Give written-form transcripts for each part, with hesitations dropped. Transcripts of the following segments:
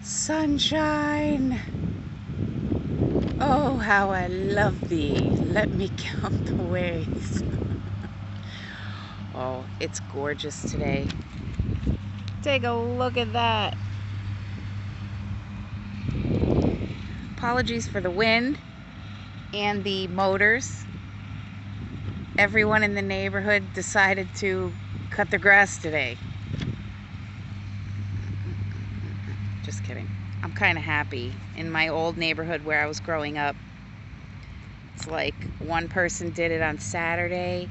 Sunshine! Oh, how I love thee. Let me count the ways. Oh, it's gorgeous today. Take a look at that. Apologies for the wind and the motors. Everyone in the neighborhood decided to cut their grass today. Just kidding. I'm kind of happy. In my old neighborhood where I was growing up, it's like one person did it on Saturday,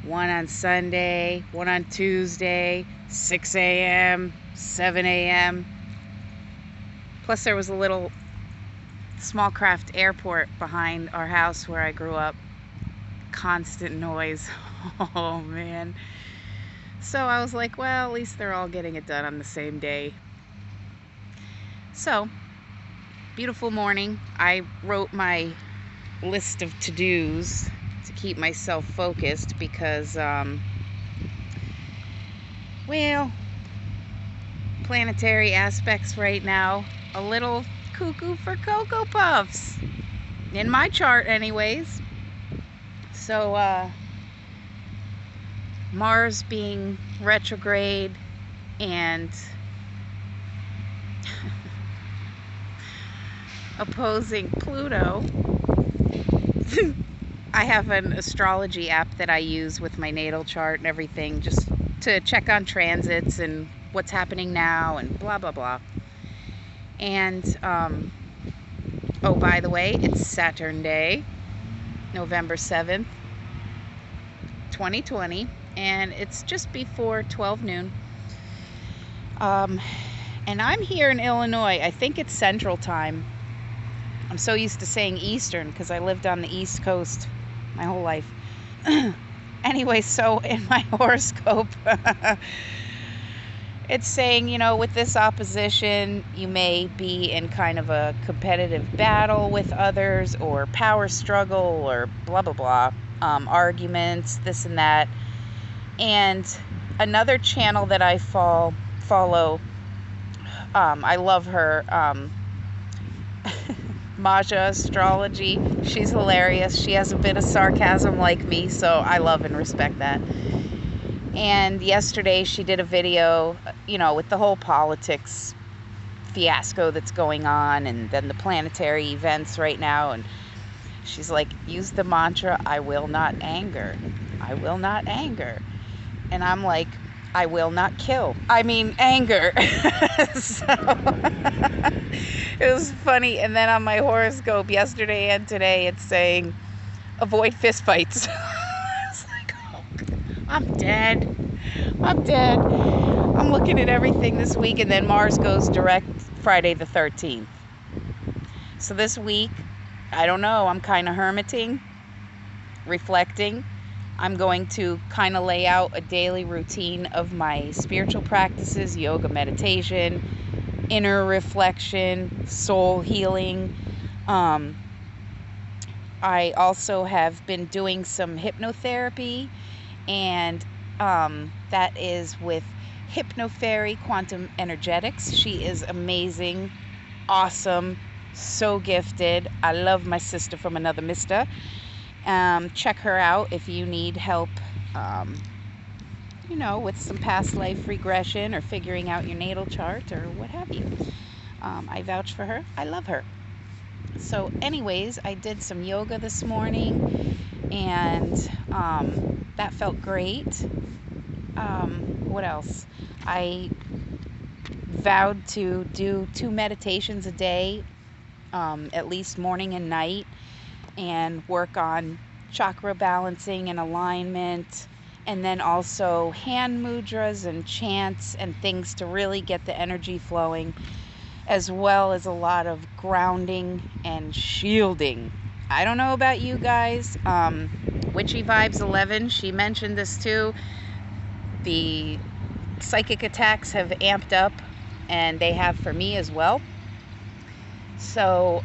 one on Sunday, one on Tuesday, 6 a.m., 7 a.m. Plus there was a little small craft airport behind our house where I grew up. Constant noise. Oh man. So I was like, well, at least they're all getting it done on the same day. So, beautiful morning. I wrote my list of to-dos to keep myself focused because, well, planetary aspects right now, a little cuckoo for Cocoa Puffs. In my chart anyways. So, Mars being retrograde and opposing Pluto. I have an astrology app that I use with my natal chart and everything just to check on transits and what's happening now and blah blah blah. And oh, by the way, it's Saturn Day, November 7th, 2020, and it's just before 12 noon. And I'm here in Illinois. I think it's Central Time. I'm so used to saying Eastern because I lived on the East Coast my whole life. Anyway, so in my horoscope, it's saying, you know, with this opposition, you may be in kind of a competitive battle with others or power struggle or blah, blah, blah, arguments, this and that. And another channel that I follow, I love her, Maja Astrology. She's hilarious. She has a bit of sarcasm like me, so I love and respect that. And yesterday she did a video, you know, with the whole politics fiasco that's going on and then the planetary events right now. And she's like, use the mantra, I will not anger. I will not anger. And I'm like, I will not kill. I mean, anger. So it was funny. And then on my horoscope yesterday and today, it's saying, avoid fistfights. I was like, oh, I'm dead. I'm dead. I'm looking at everything this week, and then Mars goes direct Friday the 13th. So this week, I don't know, I'm kind of hermiting, reflecting. I'm going to kind of lay out a daily routine of my spiritual practices, yoga, meditation, inner reflection, soul healing. I also have been doing some hypnotherapy, and that is with Hypnofairy Quantum Energetics. She is amazing, awesome, so gifted. I love my sister from another mister. Check her out if you need help, you know, with some past life regression or figuring out your natal chart or what have you. I vouch for her. I love her. So anyways, I did some yoga this morning, and that felt great. What else? I vowed to do 2 meditations a day, at least morning and night, and work on chakra balancing and alignment, and then also hand mudras and chants and things to really get the energy flowing, as well as a lot of grounding and shielding. I don't know about you guys. Witchy Vibes 11, she mentioned this too. The psychic attacks have amped up, and they have for me as well. So,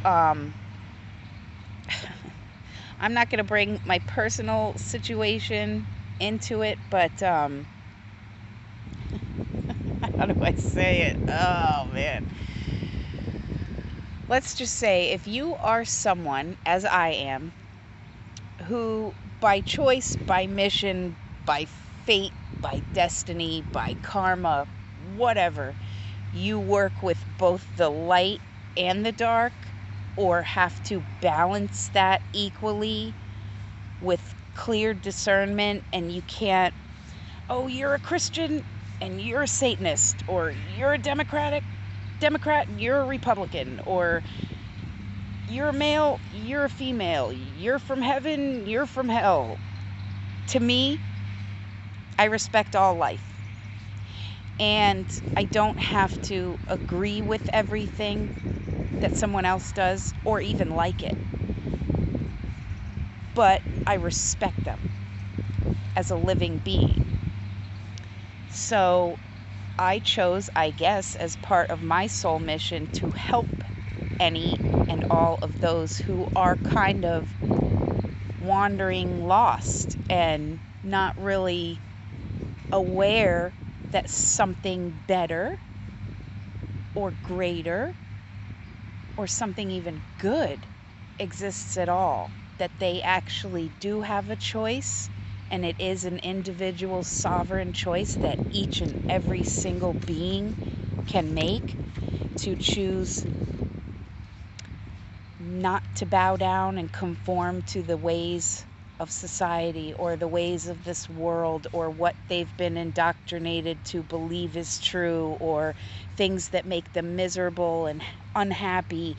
I'm not going to bring my personal situation into it, but how do I say it? Oh, man. let's just say if you are someone, as I am, who by choice, by mission, by fate, by destiny, by karma, whatever, you work with both the light and the dark, or have to balance that equally with clear discernment, and you can't, oh, you're a Christian and you're a Satanist, or you're a Democrat, you're a Republican, or you're a male, you're a female, you're from heaven, you're from hell. To me, I respect all life. And I don't have to agree with everything that someone else does or even like it. But I respect them as a living being. So I chose, I guess, as part of my soul mission to help any and all of those who are kind of wandering lost and not really aware that something better or greater or something even good exists at all, that they actually do have a choice, and it is an individual sovereign choice that each and every single being can make to choose not to bow down and conform to the ways of society or the ways of this world or what they've been indoctrinated to believe is true, or things that make them miserable and unhappy.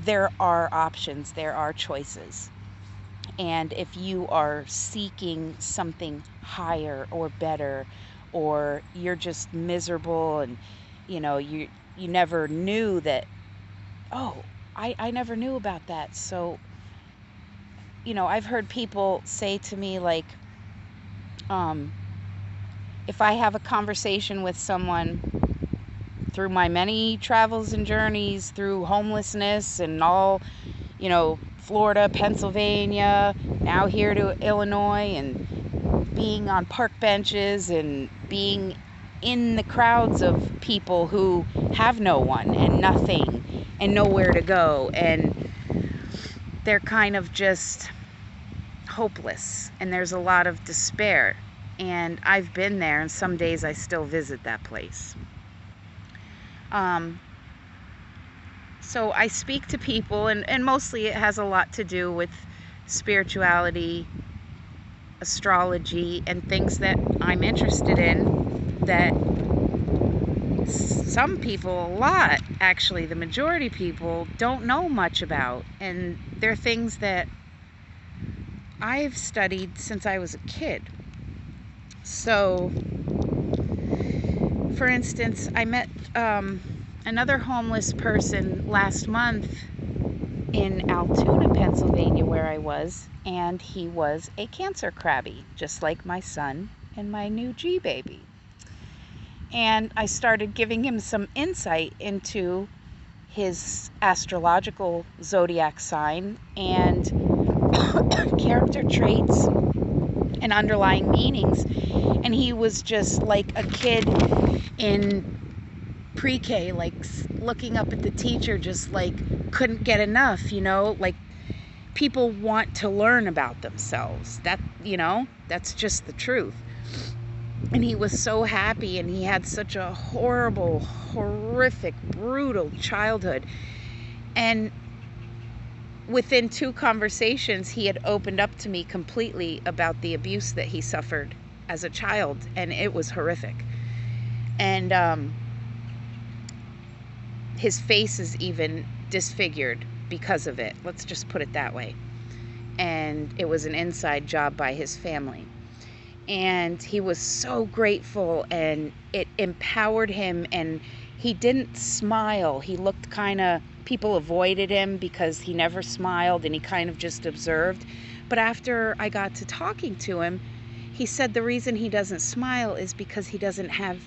There are options, there are choices. And if you are seeking something higher or better, or you're just miserable and you never knew that, oh, I never knew about that. So I've heard people say to me, like, if I have a conversation with someone through my many travels and journeys, through homelessness and all, Florida, Pennsylvania, now here to Illinois, and being on park benches and being in the crowds of people who have no one and nothing and nowhere to go, and they're kind of just hopeless, and there's a lot of despair. And I've been there, and some days I still visit that place. So I speak to people, and mostly it has a lot to do with spirituality, astrology, and things that I'm interested in, that some people, a lot actually, the majority of people don't know much about. And they're things that I've studied since I was a kid. So, for instance, I met another homeless person last month in Altoona, Pennsylvania, where I was, and he was a Cancer Crabby, just like my son and my new G baby. And I started giving him some insight into his astrological zodiac sign and character traits and underlying meanings. And he was just like a kid in pre-K, like looking up at the teacher, just like couldn't get enough, like people want to learn about themselves. That's just the truth. And he was so happy, and he had such a horrible, horrific, brutal childhood. And within 2 conversations, he had opened up to me completely about the abuse that he suffered as a child, and it was horrific. And his face is even disfigured because of it. Let's just put it that way. And it was an inside job by his family. And he was so grateful, and it empowered him, and he didn't smile. He looked people avoided him because he never smiled, and he kind of just observed. But after I got to talking to him, he said the reason he doesn't smile is because he doesn't have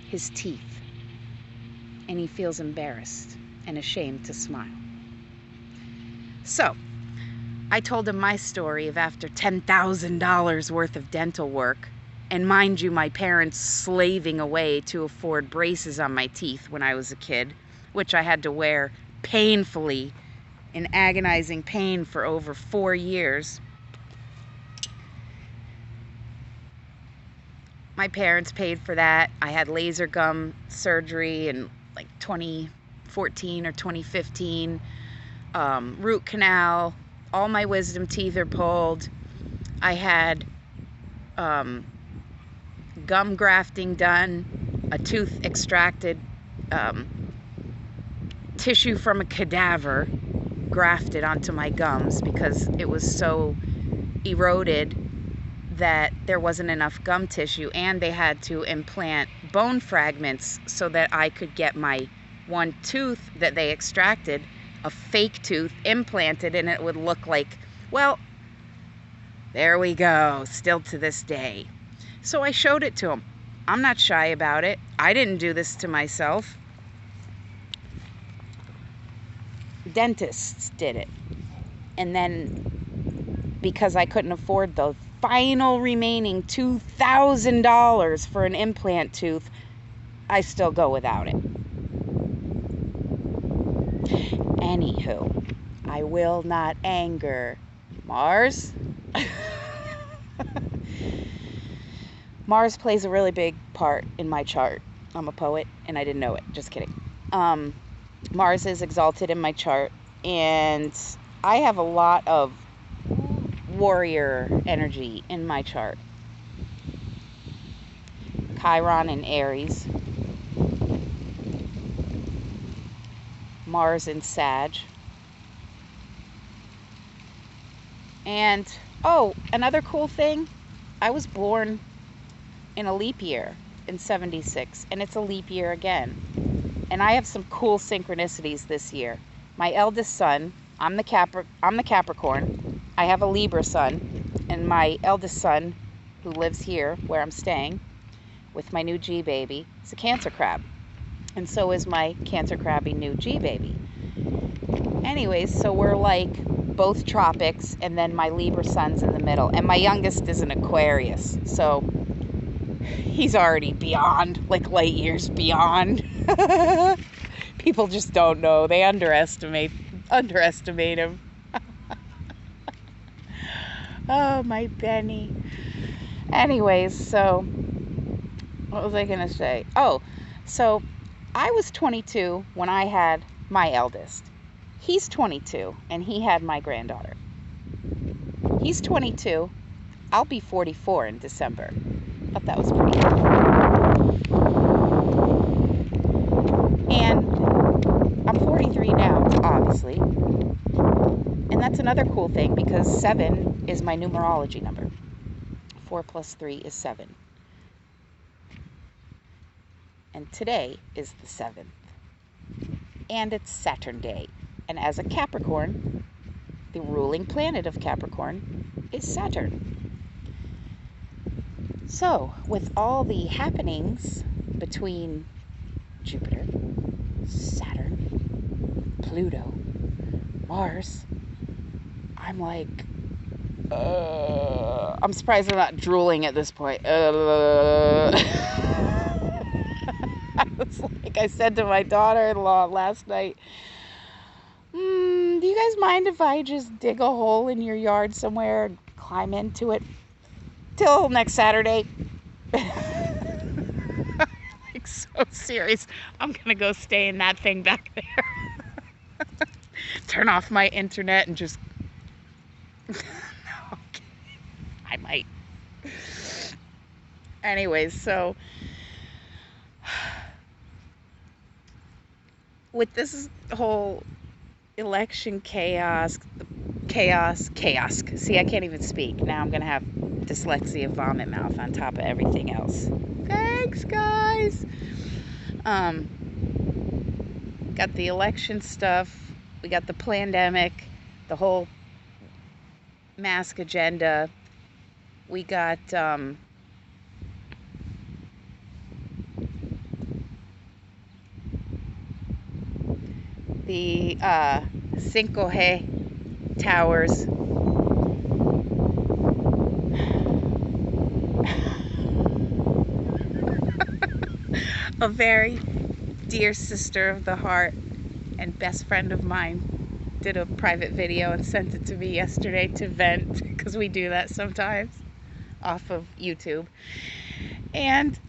his teeth, and he feels embarrassed and ashamed to smile. So I told him my story of after $10,000 worth of dental work, and mind you, my parents slaving away to afford braces on my teeth when I was a kid, which I had to wear painfully in agonizing pain for over 4 years. My parents paid for that. I had laser gum surgery in like 2014 or 2015. Root canal. All my wisdom teeth are pulled. I had gum grafting done, a tooth extracted, tissue from a cadaver grafted onto my gums because it was so eroded that there wasn't enough gum tissue, and they had to implant bone fragments so that I could get my one tooth that they extracted, a fake tooth, implanted, and it would look like, well, there we go, still to this day. So I showed it to them. I'm not shy about it. I didn't do this to myself. Dentists did it. And then, because I couldn't afford the final remaining $2,000 for an implant tooth, I still go without it. Anywho, I will not anger Mars. Mars plays a really big part in my chart. I'm a poet, and I didn't know it. Just kidding. Mars is exalted in my chart, and I have a lot of warrior energy in my chart. Chiron in Aries. Mars in Sag. And, oh, another cool thing, I was born in a leap year in 76, and it's a leap year again. And I have some cool synchronicities this year. My eldest son, I'm the Capricorn. I have a Libra son, and my eldest son, who lives here where I'm staying with my new G baby, is a Cancer crab. And so is my Cancer crabby new G baby. Anyways, so we're like both tropics, and then my Libra son's in the middle. And my youngest is an Aquarius, so he's already beyond, like light years beyond. People just don't know. They underestimate him. Oh, my Benny. Anyways, so what was I gonna say? Oh, so I was 22 when I had my eldest. He's 22, and he had my granddaughter. He's 22. I'll be 44 in December. Thought that was pretty cool. And I'm 43 now, obviously. And that's another cool thing, because 7 is my numerology number. 4 plus 3 is 7. And today is the 7th. And it's Saturn Day. And as a Capricorn, the ruling planet of Capricorn is Saturn. So, with all the happenings between Jupiter, Saturn, Pluto, Mars, I'm like, I'm surprised I'm not drooling at this point. It's like I said to my daughter-in-law last night, do you guys mind if I just dig a hole in your yard somewhere and climb into it till next Saturday? Like, so serious. I'm gonna go stay in that thing back there. Turn off my internet and just no, okay. I might. Anyways, so with this whole election chaos. See, I can't even speak. Now I'm going to have dyslexia, vomit mouth on top of everything else. Thanks, guys. Got the election stuff. We got the pandemic, the whole mask agenda. We got the 5G towers. A very dear sister of the heart and best friend of mine did a private video and sent it to me yesterday to vent, because we do that sometimes off of YouTube. And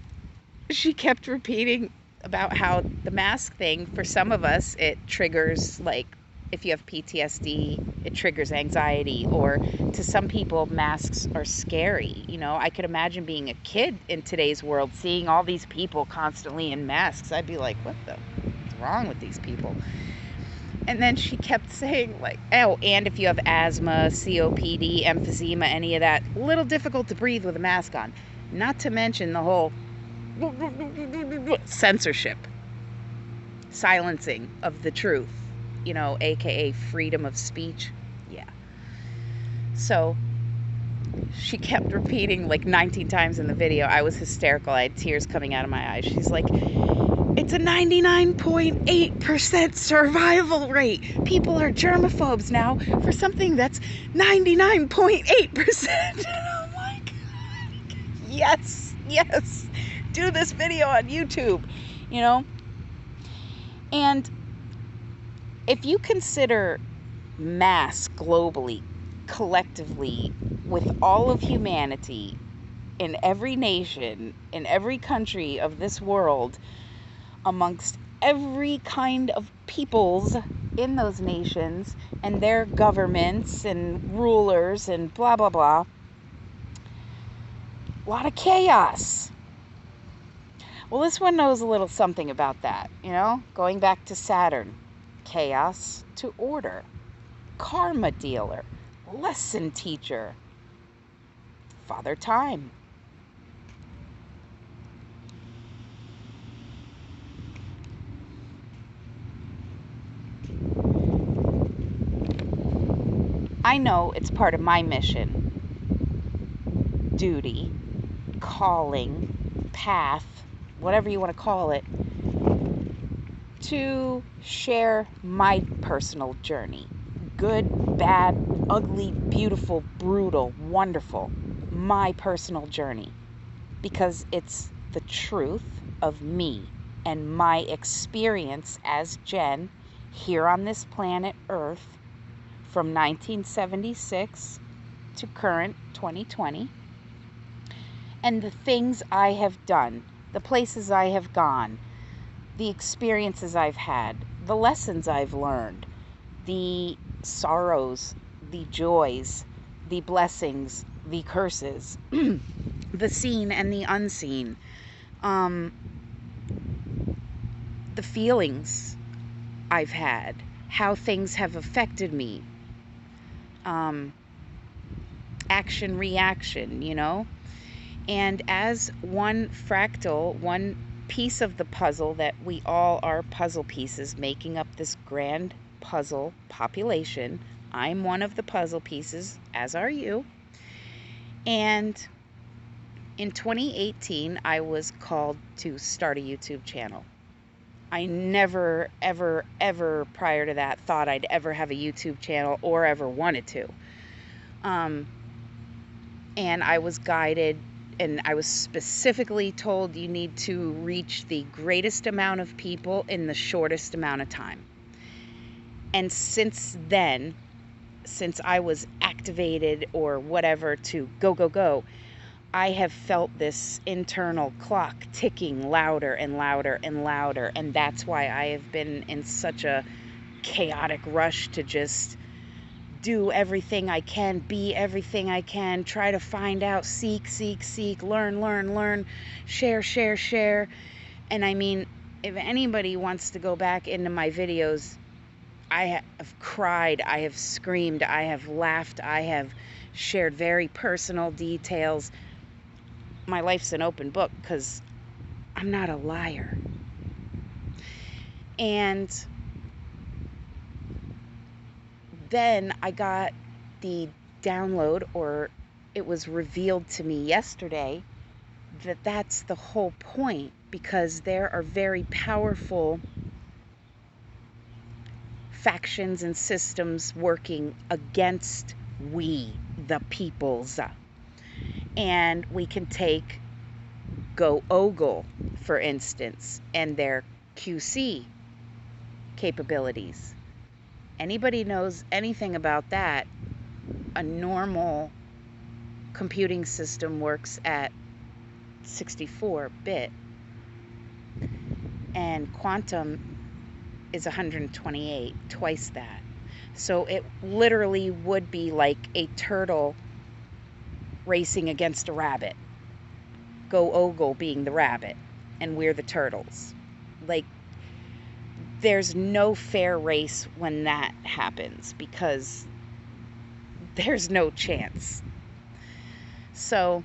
she kept repeating about how the mask thing, for some of us, it triggers, like, if you have PTSD, it triggers anxiety, or to some people, masks are scary. You know, I could imagine being a kid in today's world, seeing all these people constantly in masks. I'd be like, what's wrong with these people? And then she kept saying, like, oh, and if you have asthma, COPD, emphysema, any of that, a little difficult to breathe with a mask on. Not to mention the whole censorship, silencing of the truth, you know, aka freedom of speech. Yeah. So she kept repeating like 19 times in the video. I was hysterical. I had tears coming out of my eyes. She's like, it's a 99.8% survival rate. People are germaphobes now for something that's 99.8%. Oh my God. Yes, yes. Do this video on YouTube, you know? And if you consider mass globally, collectively, with all of humanity, in every nation, in every country of this world, amongst every kind of peoples in those nations, and their governments and rulers and blah, blah, blah, a lot of chaos. Well, this one knows a little something about that, you know? Going back to Saturn. Chaos to order. Karma dealer. Lesson teacher. Father Time. I know it's part of my mission, duty, calling, path, whatever you want to call it, to share my personal journey. Good, bad, ugly, beautiful, brutal, wonderful. My personal journey. Because it's the truth of me and my experience as Jen here on this planet Earth from 1976 to current 2020. And the things I have done, the places I have gone, the experiences I've had, the lessons I've learned, the sorrows, the joys, the blessings, the curses, the seen and the unseen, the feelings I've had, how things have affected me, action, reaction, you know? And as one fractal, one piece of the puzzle that we all are puzzle pieces making up this grand puzzle population, I'm one of the puzzle pieces, as are you. And in 2018, I was called to start a YouTube channel. I never, ever, ever prior to that thought I'd ever have a YouTube channel or ever wanted to. And I was guided, and I was specifically told you need to reach the greatest amount of people in the shortest amount of time. And since then, since I was activated or whatever to go, go, go, I have felt this internal clock ticking louder and louder and louder. And that's why I have been in such a chaotic rush to just do everything I can, be everything I can, try to find out, seek, seek, seek, learn, learn, learn, share, share, share. And I mean, if anybody wants to go back into my videos, I have cried, I have screamed, I have laughed, I have shared very personal details. My life's an open book because I'm not a liar. And then I got the download, or it was revealed to me yesterday, that that's the whole point, because there are very powerful factions and systems working against we, the peoples. And we can take Go Ogle, for instance, and their QC capabilities. Anybody knows anything about that, a normal computing system works at 64-bit, and quantum is 128, twice that. So it literally would be like a turtle racing against a rabbit. Go Ogle being the rabbit, and we're the turtles. Like, there's no fair race when that happens, because there's no chance. So,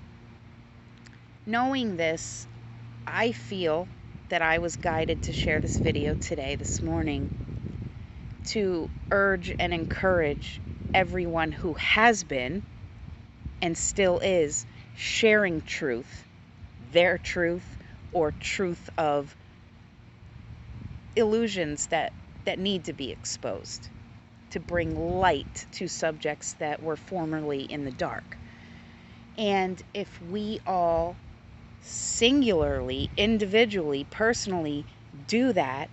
knowing this, I feel that I was guided to share this video today, this morning, to urge and encourage everyone who has been and still is sharing truth, their truth, or truth of illusions that need to be exposed, to bring light to subjects that were formerly in the dark. And if we all singularly, individually, personally do that,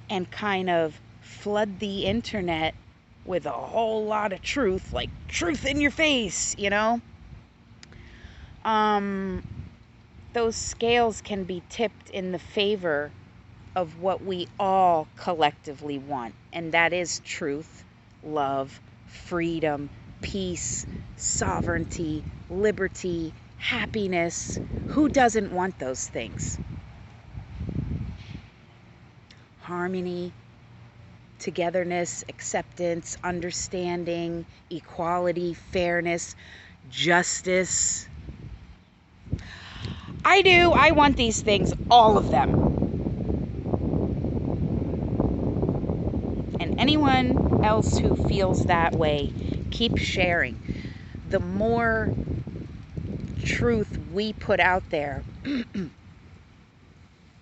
and kind of flood the internet with a whole lot of truth, like truth in your face, those scales can be tipped in the favor of what we all collectively want, and that is truth, love, freedom, peace, sovereignty, liberty, happiness. Who doesn't want those things? Harmony, togetherness, acceptance, understanding, equality, fairness, justice. I do. I want these things, all of them. And anyone else who feels that way, keep sharing. The more truth we put out there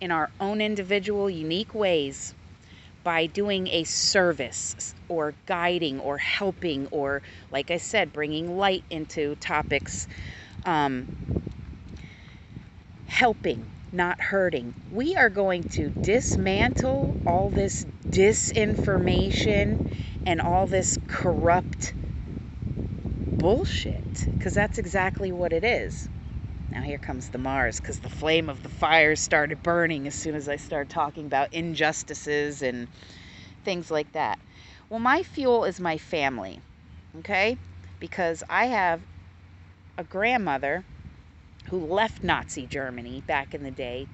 in our own individual, unique ways, by doing a service or guiding or helping, or, like I said, bringing light into topics, helping, not hurting, we are going to dismantle all this disinformation and all this corrupt bullshit, because that's exactly what it is. Now here comes the Mars, because the flame of the fire started burning as soon as I started talking about injustices and things like that. Well, my fuel is my family, okay? Because I have a grandmother who left Nazi Germany back in the day,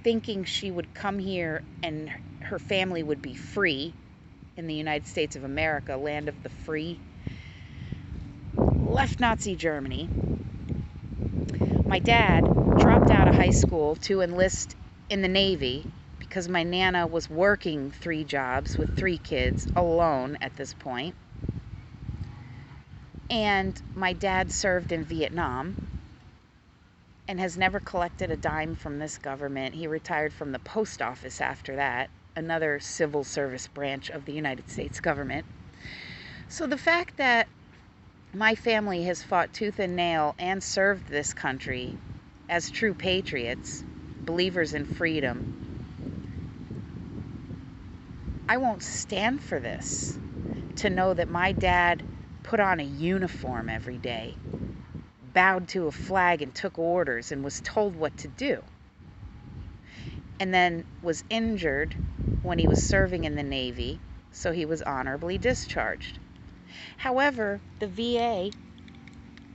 thinking she would come here and her family would be free in the United States of America, land of the free. Left Nazi Germany. My dad dropped out of high school to enlist in the Navy because my Nana was working 3 jobs with 3 kids alone at this point. And my dad served in Vietnam and has never collected a dime from this government. He retired from the post office after that, another civil service branch of the United States government. So the fact that my family has fought tooth and nail and served this country as true patriots, believers in freedom, I won't stand for this. To know that my dad put on a uniform every day, bowed to a flag and took orders and was told what to do, and then was injured when he was serving in the Navy, so he was honorably discharged. However, the VA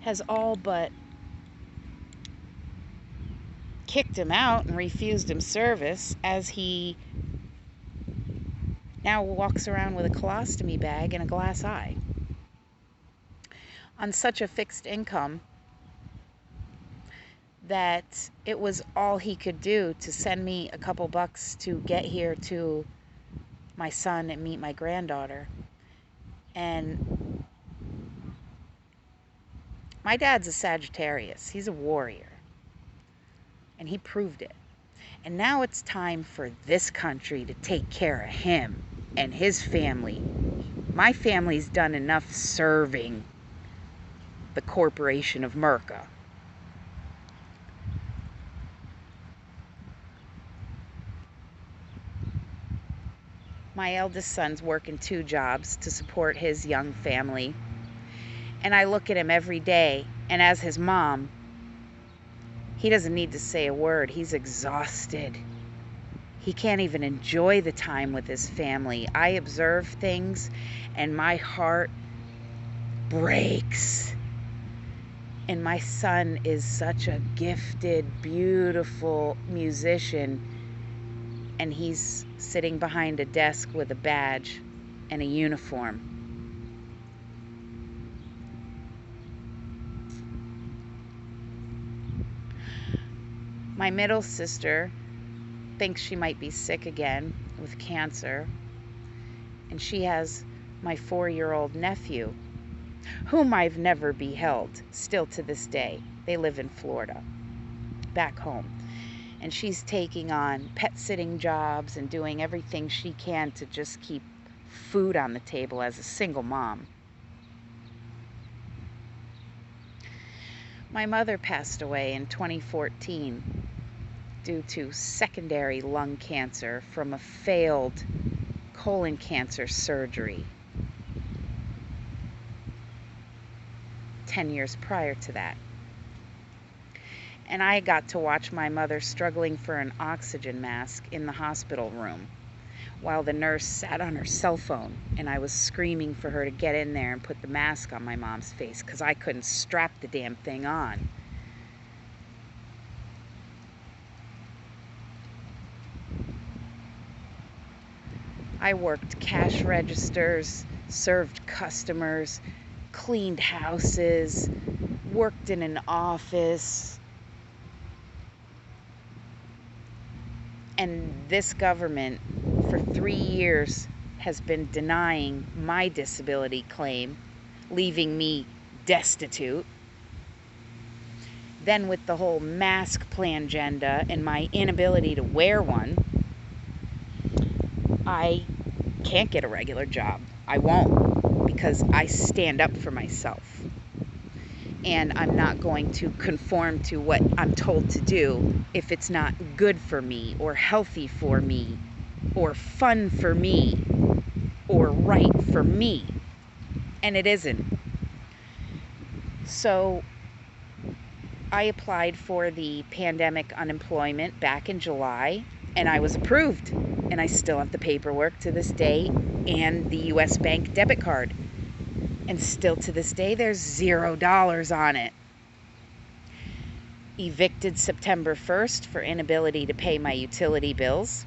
has all but kicked him out and refused him service, as he now walks around with a colostomy bag and a glass eye on such a fixed income that it was all he could do to send me a couple bucks to get here to my son and meet my granddaughter. And my dad's a Sagittarius. He's a warrior. And he proved it. And now it's time for this country to take care of him and his family. My family's done enough serving the corporation of Merca. My eldest son's working 2 jobs to support his young family. And I look at him every day, and as his mom, he doesn't need to say a word. He's exhausted. He can't even enjoy the time with his family. I observe things, and my heart breaks. And my son is such a gifted, beautiful musician, and he's sitting behind a desk with a badge and a uniform. My middle sister thinks she might be sick again with cancer, and she has my 4-year-old nephew, whom I've never beheld, still to this day. They live in Florida, back home. And she's taking on pet sitting jobs and doing everything she can to just keep food on the table as a single mom. My mother passed away in 2014 due to secondary lung cancer from a failed colon cancer surgery 10 years prior to that. And I got to watch my mother struggling for an oxygen mask in the hospital room while the nurse sat on her cell phone, and I was screaming for her to get in there and put the mask on my mom's face because I couldn't strap the damn thing on. I worked cash registers, served customers, cleaned houses, worked in an office. And this government, for 3 years, has been denying my disability claim, leaving me destitute. Then with the whole mask plangenda and my inability to wear one, I can't get a regular job. I won't, because I stand up for myself. And I'm not going to conform to what I'm told to do if it's not good for me or healthy for me or fun for me or right for me. And it isn't. So I applied for the pandemic unemployment back in July, and I was approved. And I still have the paperwork to this day and the U.S. Bank debit card. And still to this day, there's $0 on it. Evicted September 1st for inability to pay my utility bills.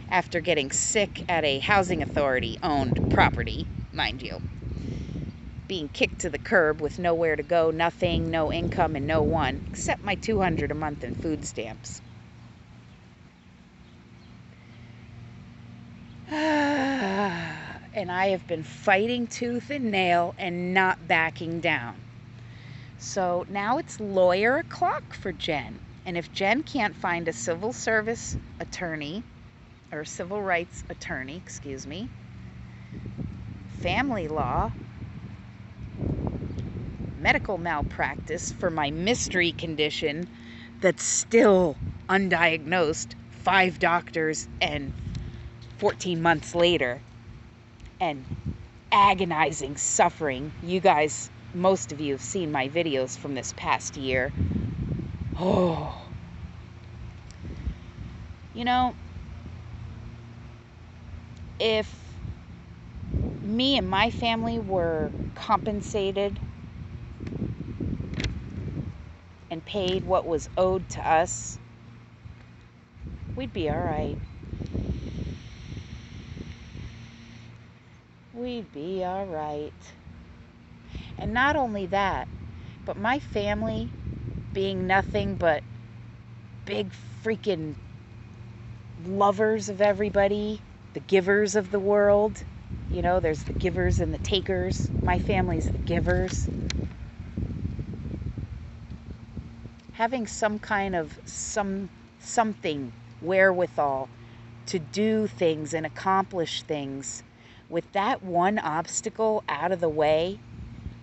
After getting sick at a housing authority-owned property, mind you. Being kicked to the curb with nowhere to go, nothing, no income, and no one, except my $200 a month in food stamps. And I have been fighting tooth and nail and not backing down. So now it's lawyer o'clock for Jen. And if Jen can't find a civil service attorney, or civil rights attorney, family law, medical malpractice for my mystery condition that's still undiagnosed, 5 doctors and 14 months later, and agonizing suffering. You guys, most of you have seen my videos from this past year. Oh. You know, if me and my family were compensated and paid what was owed to us, we'd be all right. We'd be all right. And not only that, but my family being nothing but big freaking lovers of everybody, the givers of the world. You know, there's the givers and the takers. My family's the givers. Having some kind of something wherewithal to do things and accomplish things. With that one obstacle out of the way,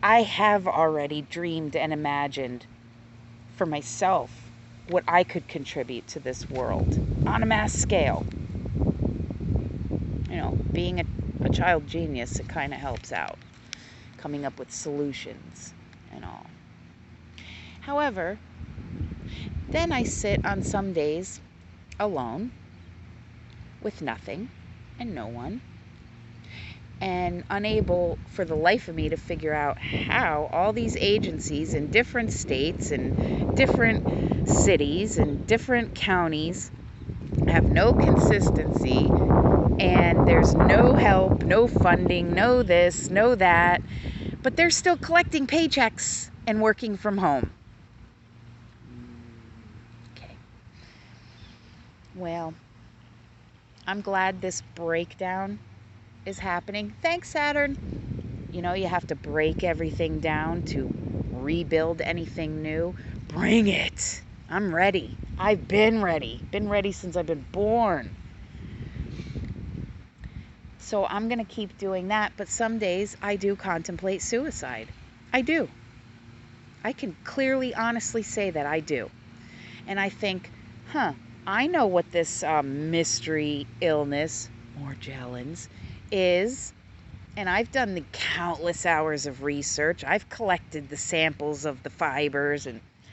I have already dreamed and imagined for myself what I could contribute to this world on a mass scale. Being a child genius, it kind of helps out, coming up with solutions and all. However, then I sit on some days alone with nothing and no one, and unable for the life of me to figure out how all these agencies in different states and different cities and different counties have no consistency, and there's no help, no funding, no this, no that, but they're still collecting paychecks and working from home. Okay. Well, I'm glad this breakdown is happening. Thanks, Saturn. You have to break everything down to rebuild anything new. Bring it. I'm ready. I've been ready. Been ready since I've been born. So I'm going to keep doing that, but some days I do contemplate suicide. I do. I can clearly, honestly say that I do. And I think, I know what this mystery illness, Morgellons, is. And I've done the countless hours of research. I've collected the samples of the fibers and